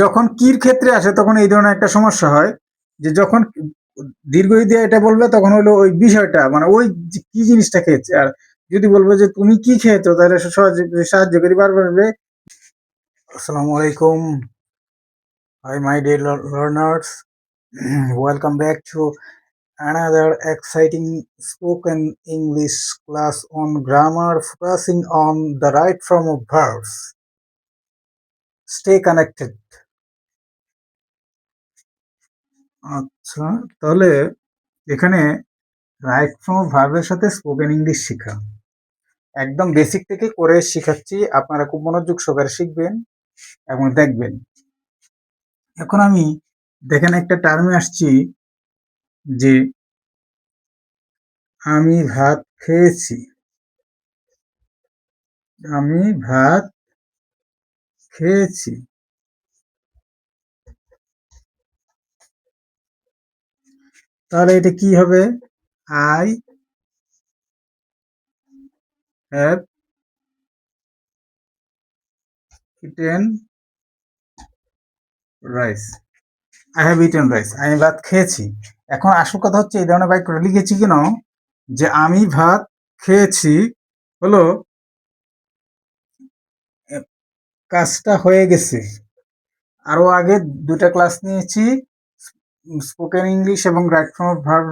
যখন কির ক্ষেত্রে আসে তখন এই ধরনের একটা সমস্যা হয় যে যখন দীর্ঘ ই দিয়ে এটা বলবে তখন হলো ওই বিষয়টা মানে ওই কি জিনিসটা খেয়েছে, আর যদি বলবো যে তুমি কি খেয়েছো তাহলে সে সহজে সাহায্য করি পারবে। আসসালামু আলাইকুম, hi my dear learners, welcome back to another exciting spoken English class on grammar focusing on the right form of verbs. Stay connected. আচ্ছা, তাহলে এখানে রাইট ফর্ম অফ ভার্বের সাথে স্পোকেন ইংলিশ শেখা একদম বেসিক থেকে করে শেখাচ্ছি, আপনারা খুব মনোযোগ সহকারে শিখবেন এবং দেখবেন। এখন আমি দেখেন একটা টার্মে আসছি যে আমি ভাত খেয়েছি, আমি ভাত খেয়েছি। তাহলে এটা কি হবে? I have eaten rice, I have eaten rice, আমি ভাত খেয়েছি। এখন আসল কথা হচ্ছে এই ধরনের বাক্যটা লিখেছি কেন, যে আমি ভাত খেয়েছি হলো কাজটা হয়ে গেছে। আরো আগে দুটা ক্লাস নিয়েছি স্পোকেন ইংলিশ এবং রাইট ফর্ম অফ ভার্ব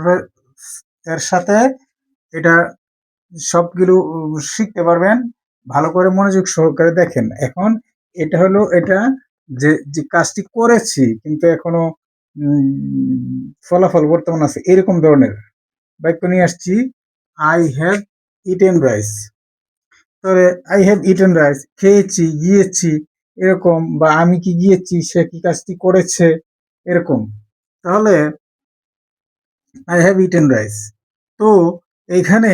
এর সাথে, এটা সবগুলো শিখতে পারবেন। ভালো করে মনোযোগ সহকারে দেখেন। এখন এটা হলো এটা যে যে কাজটি করেছি কিন্তু এখনো ফলাফল বর্তমান আছে এরকম ধরনের বাক্য নিয়ে আসছি। আই হ্যাভ ইটেন রাইস, তাহলে আই হ্যাভ ইটেন রাইস খেয়েছি, গিয়েছি এরকম, বা আমি কি গিয়েছি সে কি কাজটি করেছে এরকম। তাহলে আই হ্যাভ ইটেন রাইস, তো এইখানে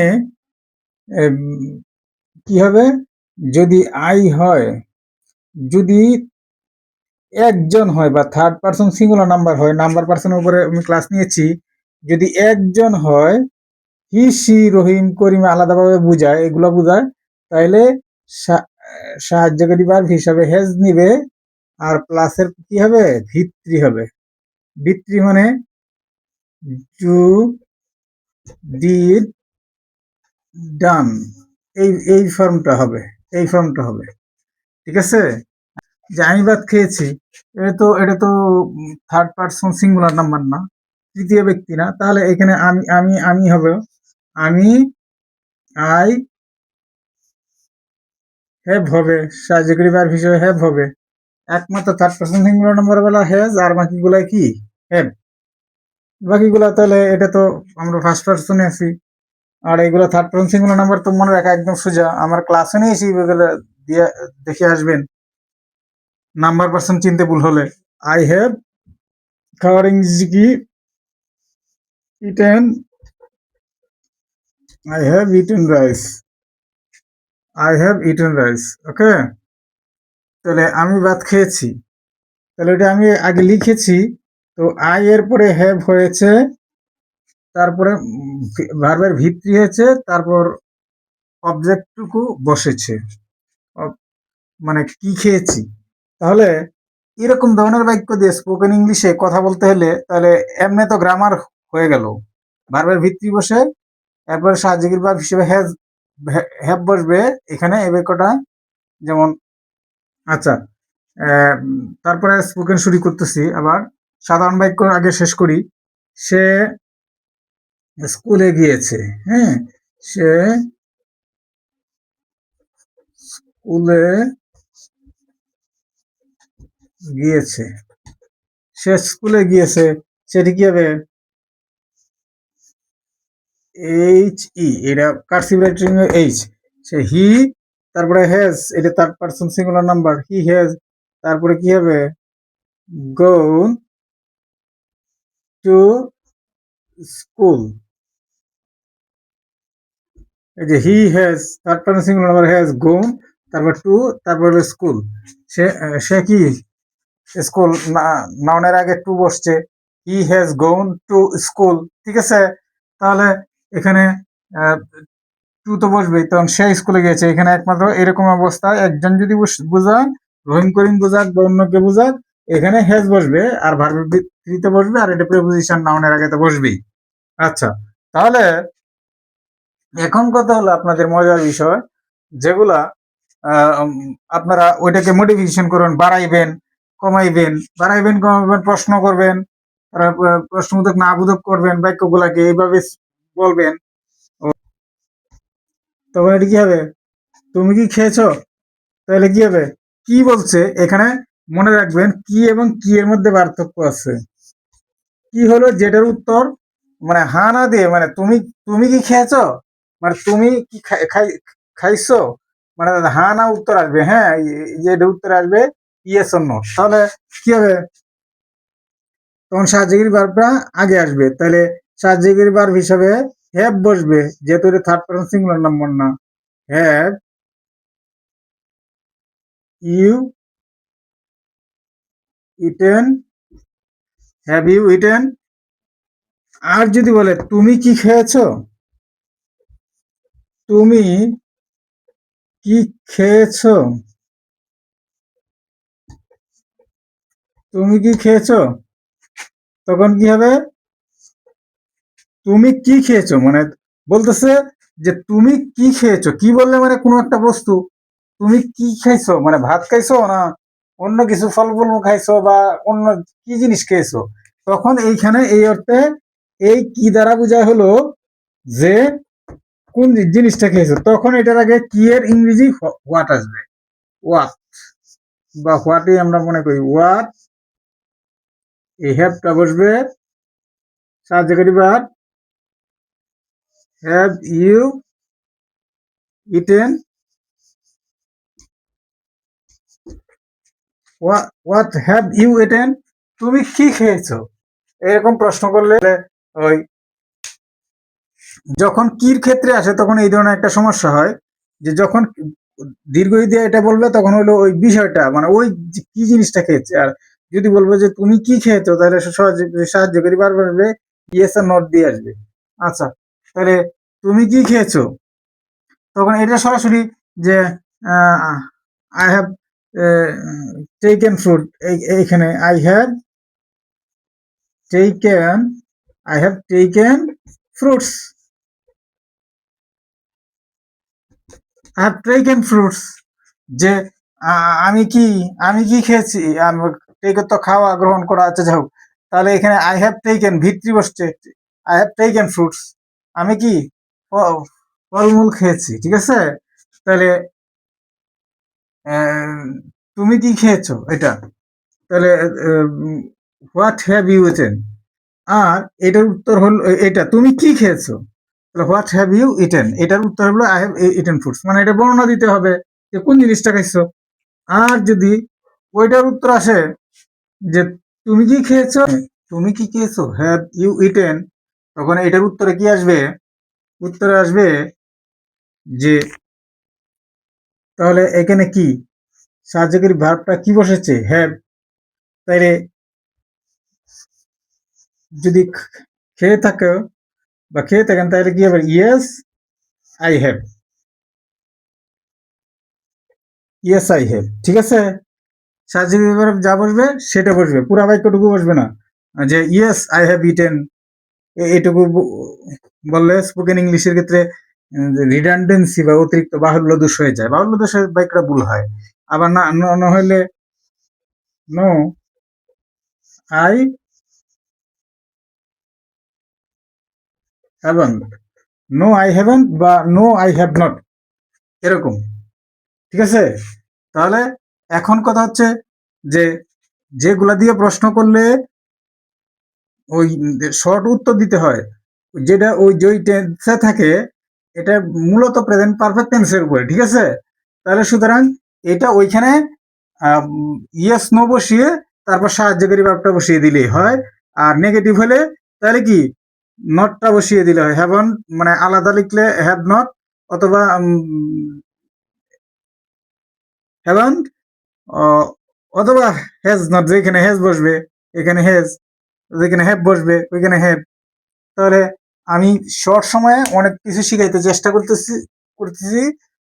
কি হবে? যদি আই হয়, যদি একজন হয় বা থার্ড পারসন সিঙ্গুলার নাম্বার হয়, নাম্বার পারসনের উপরে আমি ক্লাস নিয়েছি, যদি একজন হয়, হি সি রহিম করিম আলাদাভাবে বুঝায়, এগুলো বুঝায়, তাইলে সাহায্যকারী ভার্ব হিসাবে হ্যাজ নিবে, আর প্লাসের কি হবে? ভিত্তি হবে। ভিত্তি মানে টু, ডিড, ডান, এই ফর্মটা হবে, এই ফর্মটা হবে। ঠিক আছে? যে আমি ভাত খেয়েছি, এটা তো থার্ড পারসন সিঙ্গুলার নাম্বার না, তৃতীয় ব্যক্তি না, তাহলে এখানে আমি হবে, আমি আই হ্যাভ হবে, সাহায্যকারী ভার্ব হিসেবে হ্যাভ হবে। একমাত্র থার্ড পারসন সিঙ্গুলার নাম্বার বেলা হ্যাজ, আর বাকিগুলা কি? হ্যাভ। বাকিগুলা তাহলে এটা তো আমরা ফার্স্ট পারসনে আছি, আর এগুলো থার্ড পারসন সিঙ্গুলার নাম্বার তো মনে রাখা একদম সোজা, আমার ক্লাসে নিয়েছি এগুলো দিয়ে দেখে আসবেন নাম্বার পারসন চিনতে ভুল হলে। আই হ্যাভ খাওয়ার ইংরেজি কি? Eaten, I have eaten rice. I have eaten rice. ওকে? তাহলে আমি ভাত খেয়েছি। তাহলে এটা আমি আগে লিখেছি। তো আই এর পরে হ্যাভ হয়েছে, তারপরে ভার্বের ভিত্তি হয়েছে, তারপর অবজেক্টটুকু বসেছে। মানে কি খেয়েছি। তাহলে এরকম ধরনের বাক্য দিয়ে স্পোকেন ইংলিশে কথা বলতে হলে তাহলে এমনি তো গ্রামার হয়ে গেল। ভার্বের ভিত্তি বসে এরপরে সাহায্যকারী ভার্ব হিসেবে হ্যাভ বসবে এখানে এই বাক্যটা। যেমন আচ্ছা, তারপরে স্পোকেন শুরু করতেছি আবার। সাধারণ বাক্য আগে শেষ করি। সে স্কুলে গিয়েছে। হ্যাঁ, সে স্কুলে গিয়েছে, সে স্কুলে গিয়েছে, সেটি কি হবে? এইচ ই, এটা কার্সিভ রাইটিং এ এইচ। সে হি, তারপরে হ্যাজ, এটা third person singular number, he has, তারপরে কি হবে? Gone to school. এই যে he has, third person singular number has, gone, তারপর টু, তারপর স্কুল। সে কি স্কুল, নাউনের আগে টু বসছে, he has gone to school. ঠিক আছে? তাহলে এখানে টু তো বসবেই, তখন সে স্কুলে গিয়েছে। এখানে একমাত্র এরকম অবস্থায় একজন যদি বুঝায়, রহিম করিম বুঝাক বা অন্যকে বুঝাক, এখানে হ্যাজ বসবে আর ভার্ব থ্রিতে বসবে আর এটা প্রিপোজিশন নাউনের আগে তো বসবেই। আচ্ছা, তাহলে এখন কথা হলো আপনাদের মজার বিষয়, যেগুলা আপনারা ওইটাকে মডিফিকেশন করবেন, বাড়াইবেন কমাইবেন, বাড়াইবেন কমাইবেন, প্রশ্ন করবেন, প্রশ্নবোধক না বোধক করবেন, বাক্যগুলাকে এইভাবে বলবেন। তখন এটা কি হবে? তুমি কি খেয়েছো? তাহলে কি হবে? কি বলছে এখানে মনে রাখবেন, কি এবং কি এর মধ্যে পার্থক্য আছে। কি হলো যেটার উত্তর মানে হা না দিয়ে, মানে তুমি তুমি কি খেয়েছো, মানে তুমি কি খাইছো, মানে হা না উত্তর আসবে, হ্যাঁ যেটা উত্তর আসবে ইয়েস অর নো। তাহলে কি হবে? তখন সাহায্যকারী ভার্বটা আগে আসবে, তাহলে সাহায্যকারী ভার্ব হিসাবে হ্যাভ বসবে, যেহেতু এটা থার্ড পারসন সিঙ্গুলার নাম্বার না। Have you eaten, have you eaten. আর যদি বলে তুমি কি খেয়েছো, তুমি কি খেয়েছো, তুমি কি খেয়েছো, তখন কি হবে? তুমি কি খেয়েছো মানে বলতেছে যে তুমি কি খেয়েছো, কি বললে মানে কোনো একটা বস্তু, তুমি কি খাইছো মানে ভাত খাইছো না অন্য কিছু ফল ফল খাইছো বা অন্য কি জিনিস খেয়েছো, তখন এইখানে এই অর্থে এই কি দ্বারা বোঝা হলো যে কোন জিনিসটা খেয়েছো, তখন এটার আগে কি এর ইংরেজি হোয়াট আসবে, হোয়াট বা হোয়াটই আমরা মনে করি হোয়াট, এই হ্যাভটা বসবে সাহায্যকারী verb, have you eaten, what have you eaten, তুমি কি খেয়েছো, এরকম প্রশ্ন করলে ওই যখন কির ক্ষেত্রে আসে তখন এই ধরনের একটা সমস্যা হয়, যে যখন দীর্ঘ দিয়ে এটা বলবে তখন হলো ওই বিষয়টা মানে ওই কি জিনিসটা খেয়েছে, আর যদি বলবো যে তুমি কি খেয়েছো তাহলে সাহায্যকারী বারবার আসবে ইয়েস আর নট দিয়ে আসবে। আচ্ছা, তাহলে তুমি কি খেয়েছো, তখন এটা সরাসরি যে আই হ্যাভ টেকেন ফ্রুট, এইখানে taken I have taken fruits, I have taken fruits, যে আমি কি খেয়েছি, টেকে তো খাওয়া গ্রহণ করা আছে, যাই হোক, তাহলে এখানে আই হ্যাভ টেকেন ভিত্তি বসছে, আই হ্যাভ টেকেন ফ্রুটস, আমি কি ফলমূল খেয়েছি, ঠিক আছে। তাহলে তুমি কি খেয়েছো এটা, তাহলে হোয়াট হ্যাভ ইউ ইটেন, আর এটার উত্তর হলো এটা তুমি কি খেয়েছো, তাহলে হোয়াট হ্যাভ ইউ ইটেন, এটার উত্তর হলো আই হ্যাভ ইটেন ফ্রুটস, মানে এটা বর্ণনা দিতে হবে যে কোন জিনিসটা খাইছো। আর যদি ওইটার উত্তর আসে যে তুমি কি খেয়েছো, তুমি কি খেয়েছো হ্যাভ ইউ ইটেন, তখন এটার উত্তরে কি আসবে, উত্তরে আসবে যে তাহলে এখানে কি সাহায্যকারী ভার্বটা কি বসেছে হ্যাভ, তাইলে যদি খেয়ে থাকো বা খেয়ে থাকেন তাহলে কি হবে yes I have, yes I have, ঠিক আছে। সাহায্যকারী ভার্ব যা বসবে সেটা বসবে, পুরা বাক্যটুকু বসবে না, যে ইয়েস আই হ্যাভ ইটেন এটুকু বললে স্পোকেন ইংলিশের ক্ষেত্রে রিডান্ডেন্সি বা অতিরিক্ত বাহুল্য দোষ হয়ে যায়, বাহুল্য দোষের বাক্যটা ভুল হয়। আবার না হইলে no I haven't, no I haven't বা নো আই হ্যাভ নট, এরকম, ঠিক আছে। তাহলে এখন কথা হচ্ছে যে যেগুলা দিয়ে প্রশ্ন করলে ওই শর্ট উত্তর দিতে হয়, যেটা ওই যেই টেন্সে থাকে এটা মূলত প্রেজেন্ট পারফেক্ট টেন্সের উপরে, ঠিক আছে। তাহলে সুতরাং এটা ওইখানে ইয়েস নো বসিয়ে তারপর সাহায্যকারী ভার্বটা বসিয়ে দিলেই হয়, আর নেগেটিভ হলে তাহলে কি নটটা বসিয়ে দিলে হয়, হ্যাভন মানে আলাদা লিখলে হ্যাভ নট, অথবা হ্যাভন অথবা হ্যাজ নট, যেখানে হ্যাজ বসবে এখানে হ্যাজ, যেখানে হ্যাভ বসবে ওইখানে হ্যাভ। তাহলে আমি শর্ট সময়ে অনেক কিছু শিখাইতে চেষ্টা করতেছি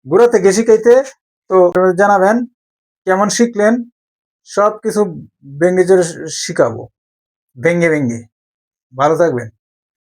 ঘুরে থেকে শিখাইতে, তো জানাবেন কেমন শিখলেন, সবকিছু ভেঙে চুরে শিখাবো, ভেঙে ভেঙে। ভালো থাকবেন।